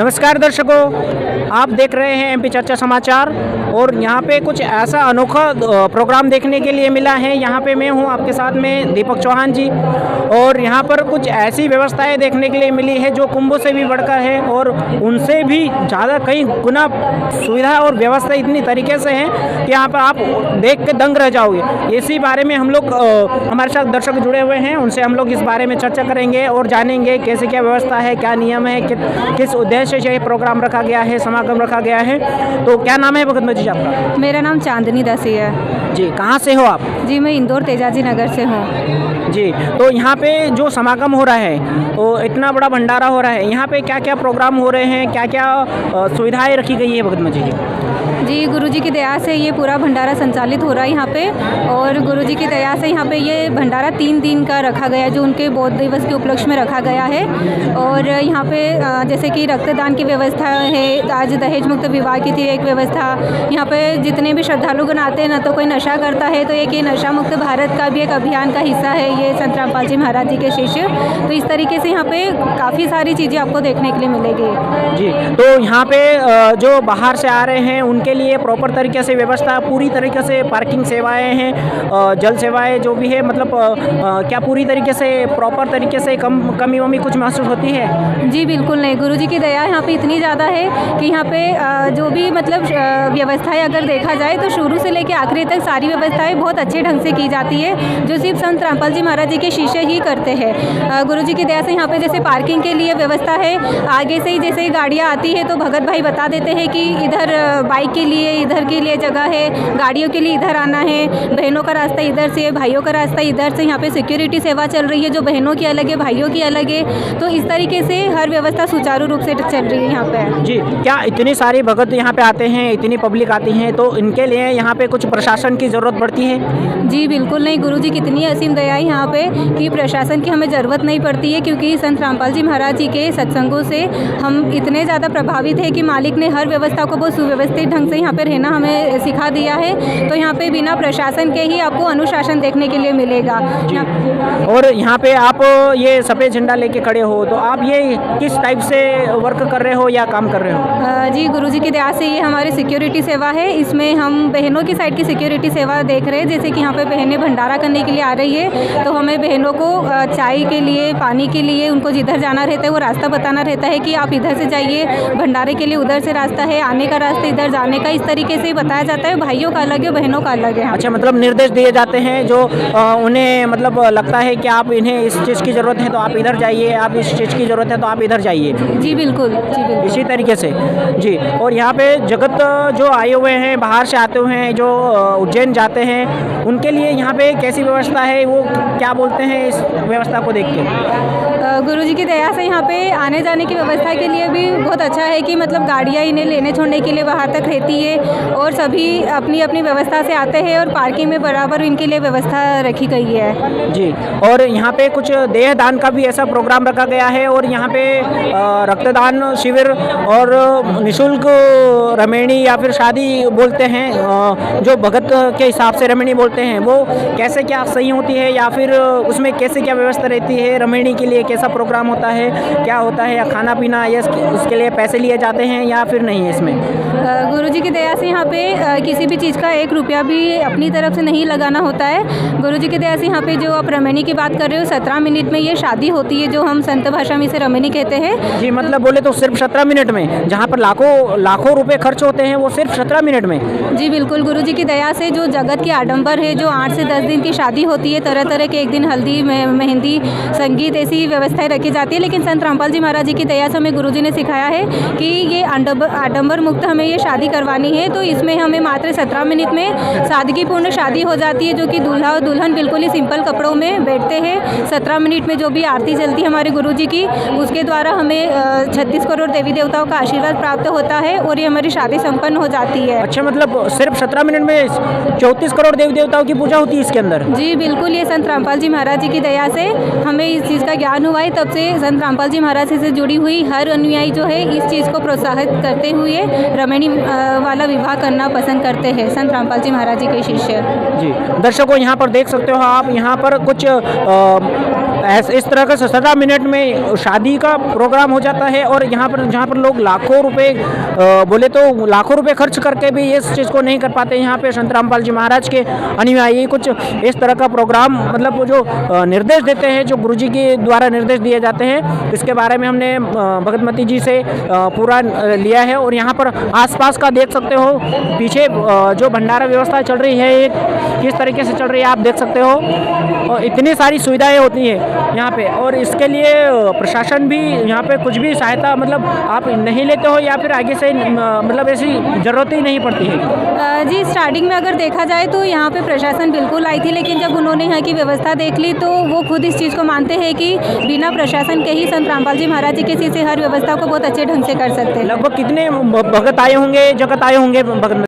नमस्कार दर्शकों, आप देख रहे हैं एमपी चर्चा समाचार और यहाँ पे कुछ ऐसा अनोखा प्रोग्राम देखने के लिए मिला है। यहाँ पे मैं हूँ आपके साथ में दीपक चौहान जी और यहाँ पर कुछ ऐसी व्यवस्थाएं देखने के लिए मिली है जो कुंभ से भी बढ़कर है और उनसे भी ज़्यादा कई गुना सुविधा और व्यवस्था इतनी तरीके से है कि यहाँ पर आप देख के दंग रह जाओगे। इसी बारे में हम लोग हमारे साथ दर्शक जुड़े हुए हैं, उनसे हम लोग इस बारे में चर्चा करेंगे और जानेंगे कैसे क्या व्यवस्था है, क्या नियम है, किस उद्देश्य से ये प्रोग्राम रखा गया है, समागम रखा गया है। तो क्या नाम है भगत जी आपका? मेरा नाम चांदनी दासी है जी। कहाँ से हो आप? जी, मैं इंदौर तेजाजी नगर से हूँ जी। तो यहाँ पे जो समागम हो रहा है तो इतना बड़ा भंडारा हो रहा है, यहाँ पे क्या क्या प्रोग्राम हो रहे हैं, क्या क्या सुविधाएं रखी गई है भगत जी? जी, गुरुजी की दया से ये पूरा भंडारा संचालित हो रहा है यहाँ पे और गुरुजी की दया से यहाँ पे ये भंडारा 3 दिन का रखा गया है जो उनके बौद्ध दिवस के उपलक्ष्य में रखा गया है। और यहाँ पे जैसे कि रक्तदान की व्यवस्था है, आज दहेज मुक्त विवाह की थी एक व्यवस्था। यहाँ पे जितने भी श्रद्धालुगण आते हैं ना तो कोई नशा करता है तो एक ये नशा मुक्त भारत का भी एक अभियान का हिस्सा है ये संत रामपाल जी महाराज जी के शिष्य। तो इस तरीके से यहाँ पे काफ़ी सारी चीज़ें आपको देखने के लिए मिलेगी। जी। तो यहाँ पे जो बाहर से आ रहे हैं उनके लिए प्रॉपर तरीके से व्यवस्था, पूरी तरीके से पार्किंग सेवाएं हैं, जल सेवाएं जो भी है, मतलब क्या पूरी तरीके से प्रॉपर तरीके से कमी वमी कुछ महसूस होती है? जी बिल्कुल नहीं, गुरुजी की दया यहाँ पे इतनी ज़्यादा है कि यहाँ पे जो भी मतलब व्यवस्थाएं अगर देखा जाए तो शुरू से लेकर आखिरी तक सारी व्यवस्थाएं बहुत अच्छे ढंग से की जाती है जो सिर्फ संत रामपाल जी महाराज जी के शिष्य ही करते हैं। गुरुजी की दया से यहाँ पे जैसे पार्किंग के लिए व्यवस्था है, आगे से ही जैसे गाड़ियाँ आती है तो भगत भाई बता देते हैं कि इधर बाइक के लिए इधर के लिए जगह है, गाड़ियों के लिए इधर आना है, बहनों का रास्ता इधर से, भाइयों का रास्ता इधर से। यहाँ पे सिक्योरिटी सेवा चल रही है जो बहनों की अलग है, भाइयों की अलग है। तो इस तरीके से हर व्यवस्था सुचारू रूप से चल रही है यहाँ पे। जी। क्या इतनी सारी भगत यहाँ पे आते हैं, इतनी पब्लिक आती है तो इनके लिए यहाँ पे कुछ प्रशासन की ज़रूरत पड़ती है? जी बिल्कुल नहीं, गुरुजी की इतनी असीम दया है यहाँ पे कि प्रशासन की हमें ज़रूरत नहीं पड़ती है क्योंकि संत रामपाल जी महाराज जी के सत्संगों से हम इतने ज़्यादा प्रभावित है कि मालिक ने हर व्यवस्था को बहुत सुव्यवस्थित ढंग से यहाँ पे रहना हमें सिखा दिया है। तो यहाँ पे बिना प्रशासन के ही आपको अनुशासन देखने के लिए मिलेगा। और यहाँ पे आप ये सफ़ेद झंडा लेके खड़े हो तो आप ये किस टाइप से वर्क कर रहे हो या काम कर रहे हो? जी, गुरुजी की दया से ये हमारी सिक्योरिटी सेवा है। इसमें हम बहनों की साइड की सिक्योरिटी सेवा देख रहे हैं। जैसे कि यहाँ पे बहनें भंडारा करने के लिए आ रही है तो हमें बहनों को चाय के लिए, पानी के लिए, उनको जिधर जाना रहता है वो रास्ता बताना रहता है कि आप इधर से जाइए, भंडारे के लिए उधर से रास्ता है, आने का रास्ता इधर जाने का, इस तरीके से बताया जाता है। भाइयों का अलग है, बहनों का अलग है। अच्छा, मतलब निर्देश दिए जाते हैं जो उन्हें मतलब लगता है कि आप इन्हें इस चीज़ की ज़रूरत है तो आप इधर जाइए, आप इस चीज़ की ज़रूरत है तो आप इधर जाइए। जी बिल्कुल, जी बिल्कुल, इसी तरीके से। जी। और यहाँ पे जगत जो आए हुए हैं, बाहर से आते हुए हैं, जो उज्जैन जाते हैं, उनके लिए यहाँ पे कैसी व्यवस्था है, वो क्या बोलते हैं इस व्यवस्था को देख के? गुरुजी की दया से यहाँ पे आने जाने की व्यवस्था के लिए भी बहुत अच्छा है कि मतलब गाड़ियाँ इन्हें लेने छोड़ने के लिए बाहर तक रहती है और सभी अपनी अपनी व्यवस्था से आते हैं और पार्किंग में बराबर इनके लिए व्यवस्था रखी गई है। जी। और यहाँ पे कुछ देह दान का भी ऐसा प्रोग्राम रखा गया है और यहाँ पे रक्तदान शिविर और निःशुल्क रमेणी या फिर शादी बोलते हैं जो भगत के हिसाब से रमेणी बोलते हैं, वो कैसे क्या सही होती है या फिर उसमें कैसे क्या व्यवस्था रहती है? रमेणी के लिए कैसा प्रोग्राम होता है, क्या होता है, या खाना पीना या उसके लिए पैसे लिए जाते हैं या फिर नहीं है इसमें? गुरुजी की दया से यहाँ पे किसी भी चीज़ का 1 रुपया भी अपनी तरफ से नहीं लगाना होता है। गुरुजी की दया से यहाँ पे जो आप रमेणी की बात कर रहे हो 17 मिनट में ये शादी होती है जो हम संत भाषा में इसे रमेणी कहते हैं। जी, मतलब बोले तो सिर्फ 17 मिनट में, जहाँ पर लाखों रुपए खर्च होते हैं वो सिर्फ 17 मिनट में? जी बिल्कुल, गुरुजी की दया से जो जगत की आडंबर है, जो 8 से 10 दिन की शादी होती है, तरह तरह के, एक दिन हल्दी, मेहंदी, संगीत, ऐसी व्यवस्थाएं रखी जाती है। लेकिन संत रामपाल जी महाराज जी की दया से हमें गुरुजी ने सिखाया है कि ये आडंबर मुक्त हमें ये शादी करवानी है। तो इसमें हमें मात्र 17 मिनट में सादगीपूर्ण शादी हो जाती है जो कि दूल्हा और दुल्हन बिल्कुल ही सिंपल कपड़ों में बैठते हैं। 17 मिनट में जो भी आरती चलती है हमारे गुरुजी की, उसके द्वारा हमें 36 करोड़ देवी देवताओं का आशीर्वाद प्राप्त होता है और ये हमारी शादी संपन्न हो जाती है। अच्छा, मतलब सिर्फ 17 मिनट में 34 करोड़ देवी देवताओं की पूजा होती है इसके अंदर? जी बिल्कुल, ये संत रामपाल जी महाराज जी की दया से हमें इस चीज़ का ज्ञान हुआ है। है तब से संत रामपाल जी महाराज से जुड़ी हुई हर अनुयायी जो है इस चीज़ को प्रोत्साहित करते हुए रमणी वाला विवाह करना पसंद करते हैं, संत रामपाल जी महाराज जी के शिष्य। जी दर्शकों, यहाँ पर देख सकते हो आप, यहाँ पर कुछ इस तरह का 17 मिनट में शादी का प्रोग्राम हो जाता है और यहाँ पर जहाँ पर लोग लाखों रुपए बोले तो लाखों रुपए खर्च करके भी इस चीज़ को नहीं कर पाते। यहाँ पे संत रामपाल जी महाराज के अनुयायी कुछ इस तरह का प्रोग्राम मतलब वो जो निर्देश देते हैं, जो गुरुजी के द्वारा निर्देश दिए जाते हैं, इसके बारे में हमने भगतमती जी से पूरा लिया है। और यहाँ पर आसपास का देख सकते हो, पीछे जो भंडारा व्यवस्था चल रही है ये किस तरीके से चल रही है आप देख सकते हो, और इतनी सारी सुविधाएं होती हैं यहाँ पे। और इसके लिए प्रशासन भी यहाँ पे कुछ भी सहायता मतलब आप नहीं लेते हो या फिर आगे से मतलब ऐसी ज़रूरत ही नहीं पड़ती है? जी स्टार्टिंग में अगर देखा जाए तो यहाँ पे प्रशासन बिल्कुल आई थी, लेकिन जब उन्होंने यहाँ की व्यवस्था देख ली तो वो खुद इस चीज़ को मानते हैं कि बिना प्रशासन के ही संत रामपाल जी महाराज जी किसी से हर व्यवस्था को बहुत अच्छे ढंग से कर सकते हैं। लगभग कितने भगत आए होंगे, जगत आए होंगे भगत?